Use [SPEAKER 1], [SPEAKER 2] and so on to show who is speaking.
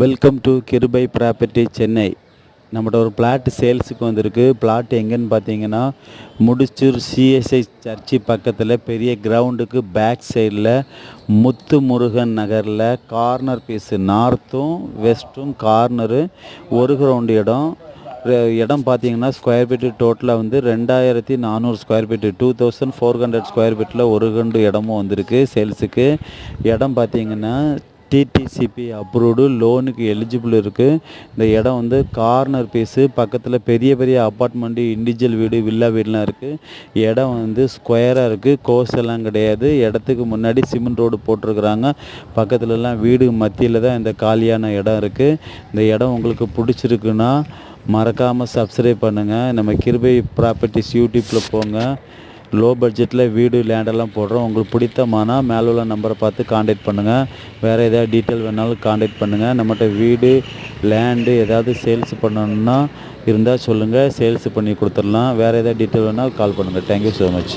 [SPEAKER 1] Welcome to கிருபை property Chennai. நம்மகிட்ட ஒரு பிளாட் சேல்ஸுக்கு வந்திருக்கு. பிளாட் எங்கேன்னு பார்த்தீங்கன்னா, முடிச்சூர் சிஎஸ்ஐ சர்ச்சு பக்கத்தில் பெரிய கிரவுண்டுக்கு பேக் சைடில் முத்து முருகன் நகரில் கார்னர் பீஸு, நார்த்தும் வெஸ்ட்டும் கார்னரு ஒரு கிரவுண்டு இடம் பார்த்தீங்கன்னா ஸ்கொயர் ஃபீட்டு டோட்டலாக வந்து 2400 ஸ்கொயர் ஃபீட்டு, 2400 ஸ்கொயர் ஃபீட்டில் ஒரு கண்டு இடமும் வந்திருக்கு சேல்ஸுக்கு. இடம் பார்த்தீங்கன்னா டிடிசிபி அப்ரூவ்டு, லோனுக்கு எலிஜிபிள் இருக்குது. இந்த இடம் வந்து கார்னர் பீஸு, பக்கத்தில் பெரிய பெரிய அப்பார்ட்மெண்ட்டு, இண்டிவிஜுவல் வீடு, வில்லா வீடுலாம் இருக்குது. இடம் வந்து ஸ்கொயராக இருக்குது, கோர்ஸ் எல்லாம் கிடையாது. இடத்துக்கு முன்னாடி சிமெண்ட் ரோடு போட்டிருக்கிறாங்க. பக்கத்துலலாம் வீடு மத்தியில் தான் இந்த காலியான இடம் இருக்குது. இந்த இடம் உங்களுக்கு பிடிச்சிருக்குன்னா மறக்காமல் சப்ஸ்கிரைப் பண்ணுங்கள். நம்ம கிருபை ப்ராப்பர்ட்டிஸ் யூடியூப்பில் போங்க. லோ பட்ஜெட்டில் வீடு லேண்டெல்லாம் போடுறோம். உங்களுக்கு பிடித்தமானா மேலே உள்ள நம்பரை பார்த்து காண்டாக்ட் பண்ணுங்கள். வேறு ஏதாவது டீட்டெயில் வேணாலும் காண்டாக்ட் பண்ணுங்கள். நம்மகிட்ட வீடு லேண்டு ஏதாவது சேல்ஸ் பண்ணணுன்னா இருந்தால் சொல்லுங்கள், சேல்ஸ் பண்ணி கொடுத்துடலாம். வேறு ஏதாவது டீட்டெயில் வேணால் கால் பண்ணுங்கள். Thank you so much.